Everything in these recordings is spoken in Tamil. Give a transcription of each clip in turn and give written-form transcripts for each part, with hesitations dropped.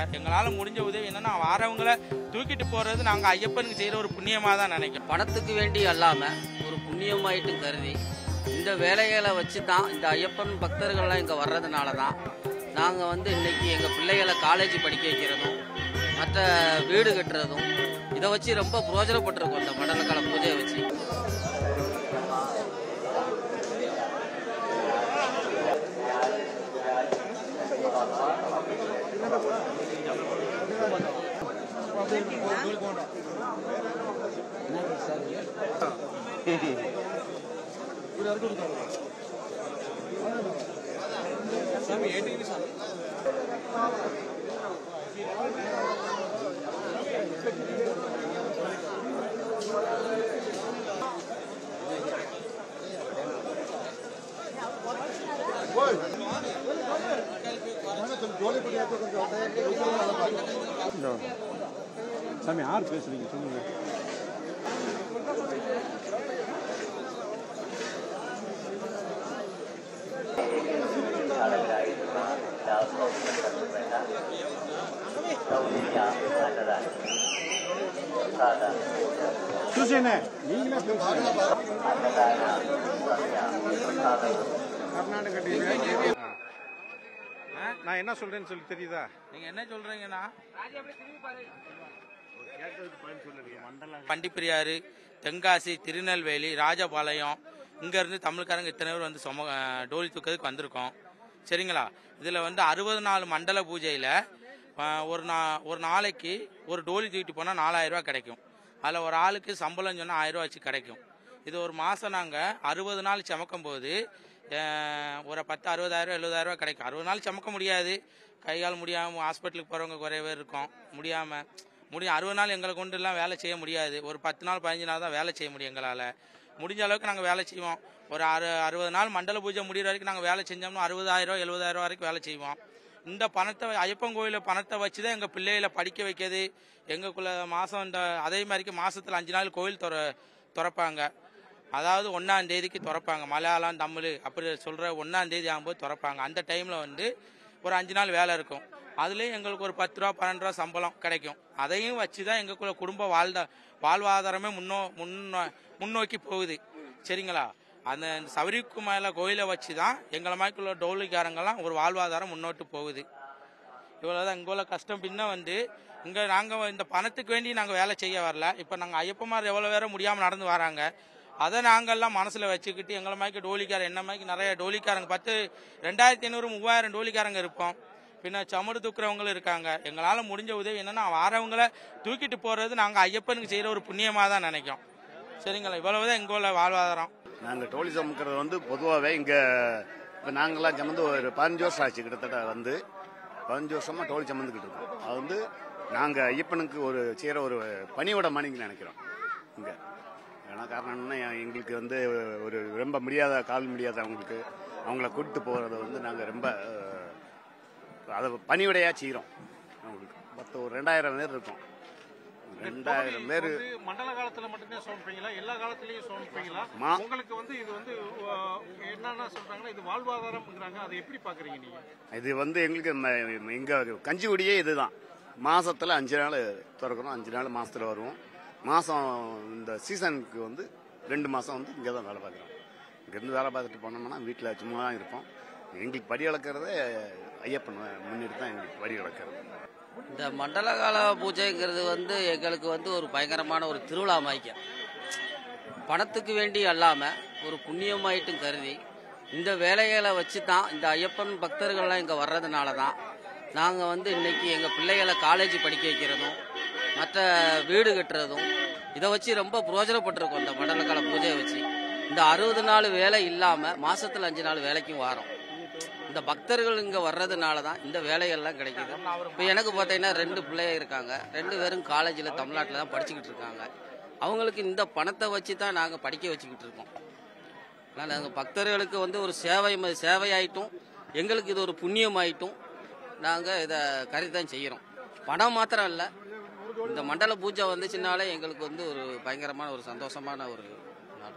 எங்களால முடிஞ்ச உதவி என்னன்னா வாரவங்களை தூக்கிட்டு போறது நாங்க ஐயப்பனுக்கு செய்யற ஒரு புண்ணியமா தான் நினைக்கிறோம். பணத்துக்கு வேண்டி அல்லாம ஒரு புண்ணியமாயிட்டு கருதி இந்த வேலைகளை வச்சு தான் இந்த ஐயப்பன் பக்தர்கள்லாம் இங்கே வர்றதுனால தான் நாங்கள் இன்னைக்கு எங்கள் பிள்ளைகளை காலேஜ் படிக்க வைக்கிறதும் மற்ற வீடு கட்டுறதும் இதை வச்சு ரொம்ப பிரயோஜனப்பட்டிருக்கோம். இந்த மண்டலக்கால பூஜையை வச்சு சாமி யார் பேசுறீங்க சொல்லுங்க. చూసేనే நீங்களே பேசுங்க. கர்நாடக டிவி நான் என்ன சொல்றேன்னு சொல்லி தெரியுதா? நீங்க என்ன சொல்றீங்கன்னா பண்டிப்பெரியாறு, தென்காசி, திருநெல்வேலி, ராஜபாளையம் இங்க இருந்து தமிழ்காரங்க இத்தனை பேர் வந்து டோலி தூக்கிறதுக்கு வந்திருக்கோம். சரிங்களா? இதுல 64 மண்டல பூஜையில ஒரு நாளைக்கு ஒரு டோலி தூக்கிட்டு போனா 4000 ரூபாய் கிடைக்கும். அதுல ஒரு ஆளுக்கு சம்பளம் சொன்னா 1000 ரூபாய் வச்சு கிடைக்கும். இது ஒரு மாசம் நாங்க 60 நாள் சமக்கும் போது ஒரு 10, 60,000, 70,000 ரூபாய் கிடைக்கும். 60 நாள் சமக்க முடியாது, கைகால் முடியாம ஹாஸ்பிட்டலுக்கு போறவங்க குறைய பேர் இருக்கும். முடியும் 60 நாள் எங்களை கொண்டு எல்லாம் வேலை செய்ய முடியாது. ஒரு 10 நாள் 15 நாள் தான் வேலை செய்ய முடியும். எங்களால் முடிஞ்ச அளவுக்கு நாங்கள் வேலை செய்வோம். ஒரு 60 நாள் மண்டல பூஜை முடிகிற வரைக்கும் நாங்கள் வேலை செஞ்சோம்னா 60,000, 70,000 வரைக்கும் வேலை செய்வோம். இந்த பணத்தை ஐயப்பன் கோயிலில் பணத்தை வச்சு தான் எங்கள் பிள்ளைகளை படிக்க வைக்கிறது. எங்களுக்குள்ள மாதம் அதே மாதிரிக்கு மாதத்தில் 5 நாள் கோயில் திறப்பாங்க. அதாவது 1ஆம் தேதிக்கு திறப்பாங்க. மலையாளம், தமிழ் அப்படி சொல்கிற 1ஆம் தேதி ஆகும்போது திறப்பாங்க. அந்த டைமில் ஒரு 5 நாள் வேலை இருக்கும். அதுலேயும் எங்களுக்கு ஒரு 10 ரூபா 12 ரூபா சம்பளம் கிடைக்கும். அதையும் வச்சு தான் எங்களுக்குள்ள குடும்ப வாழ்வாதாரமே முன்னோக்கி போகுது. சரிங்களா? அந்த சபரிமலை கோயிலை வச்சு தான் எங்களை மாதிரிக்குள்ள டோலிக்காரங்கெல்லாம் ஒரு வாழ்வாதாரம் முன்னோட்டு போகுது. இவ்வளோதான் எங்களுள்ள கஷ்டம். பின்ன இங்கே நாங்கள் இந்த பணத்துக்கு வேண்டி நாங்கள் வேலை செய்ய வரல. இப்போ நாங்கள் ஐயப்பமார் எவ்வளோ பேரை முடியாமல் நடந்து வராங்க. அதை நாங்கள்லாம் மனசில் வச்சுக்கிட்டு எங்களை மாதிரி டோலிக்காரன் என்ன மாதிரி நிறைய டோலிக்காரங்க 2500, 3000 டோலிக்காரங்க இருப்போம். பின்ன சமடு தூக்குறவங்களும் இருக்காங்க. எங்களால் முடிஞ்ச உதவி என்னன்னா வாரவங்களை தூக்கிட்டு போகிறது நாங்கள் ஐயப்பனுக்கு செய்கிற ஒரு புண்ணியமாக தான் நினைக்கிறோம். சரிங்களா? இவ்வளவுதான் எங்களோட வாழ்வாதாரம். நாங்கள் டோலி சமைக்கிறது பொதுவாகவே இங்கே இப்போ நாங்கள்லாம் சமந்து ஒரு 15 வருஷம் ஆச்சு. கிட்டத்தட்ட 15 வருஷமாக டோலி சமந்துக்கிட்டு இருக்கோம். அது நாங்கள் ஐயப்பனுக்கு செய்கிற ஒரு பணியோட மணிக்கு நினைக்கிறோம் இங்கே. ஏன்னா காரணம் என்னன்னா எங்களுக்கு ஒரு ரொம்ப கால் முடியாதவங்களுக்கு அவங்கள கூட்டிட்டு போகிறத நாங்கள் ரொம்ப அதை பணிவிடையாக செய்கிறோம். அவங்களுக்கு ஒரு 2000 பேர் இருக்கும். 2000 பேர் மண்டல காலத்துல மட்டுமே சோமிப்பீங்களா? எல்லா காலத்திலயும் சோமிப்பீங்களா? உங்களுக்கு இது என்னன்னா சொல்றாங்கன்னா இது வாழ்வாதாரம்ங்கிறாங்க. அதை எப்படி பாக்குறீங்க நீங்க? இது எங்களுக்கு எங்க கஞ்சிகுடியே இதுதான். மாசத்துல 5 நாள் திறக்கிறோம். 5 நாள் மாசத்துல வருவோம். மாசம் இந்த சீசனுக்கு 2 மாசம் இங்கே தான் வேலை பார்க்குறோம். இங்கேருந்து வேலை பார்த்துட்டு போனோம்னா வீட்டில் சும்மா தான் இருப்போம். எங்களுக்கு படி அளக்கிறதே ஐயப்பன் முன்னிட்டு தான் எங்களுக்கு படி அளக்கிறது. இந்த மண்டல கால பூஜைங்கிறது எங்களுக்கு ஒரு பயங்கரமான ஒரு திருவிழா மாய்க்கம். பணத்துக்கு வேண்டி அல்லாம ஒரு புண்ணியமாயிட்டும் கருதி இந்த வேலைகளை வச்சு தான் இந்த ஐயப்பன் பக்தர்கள்லாம் இங்கே வர்றதுனால தான் நாங்கள் இன்னைக்கு எங்கள் பிள்ளைகளை காலேஜ் படிக்க வைக்கிறதும் மற்ற வீடு கட்டுறதும் இதை வச்சு ரொம்ப பிரயோஜனப்பட்டிருக்கோம். இந்த மண்டலக்கால பூஜையை வச்சு இந்த 60 நாள் வேலை இல்லாமல் மாசத்துல 5 நாள் வேலைக்கும் வரோம். இந்த பக்தர்கள் இங்கே வர்றதுனால தான் இந்த வேலைகள்லாம் கிடைக்கிது. இப்போ எனக்கு பார்த்தீங்கன்னா 2 பிள்ளைங்க இருக்காங்க. 2 பேரும் காலேஜில் தமிழ்நாட்டில் தான் படிச்சுக்கிட்டு இருக்காங்க. அவங்களுக்கு இந்த பணத்தை வச்சு தான் நாங்கள் படிக்க வச்சுக்கிட்டு இருக்கோம். அதனால் நாங்கள் பக்தர்களுக்கு ஒரு சேவையாயிட்டும் எங்களுக்கு இது ஒரு புண்ணியமாயிட்டும் நாங்கள் இதை கருதி செய்கிறோம். பணம் மாத்திரம் இல்லை, இந்த மண்டல பூஜை வந்துச்சுனாலே எங்களுக்கு ஒரு பயங்கரமான ஒரு சந்தோஷமான ஒரு நாள்.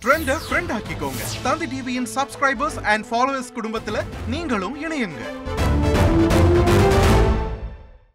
ட்ரெண்ட ஃப்ரெண்ட் ஆக்கிக்கோங்க. தந்தி டிவியின் சப்ஸ்கிரைபர்ஸ் அண்ட் ஃபாலோவர்ஸ் குடும்பத்துல நீங்களும் இணையுங்க.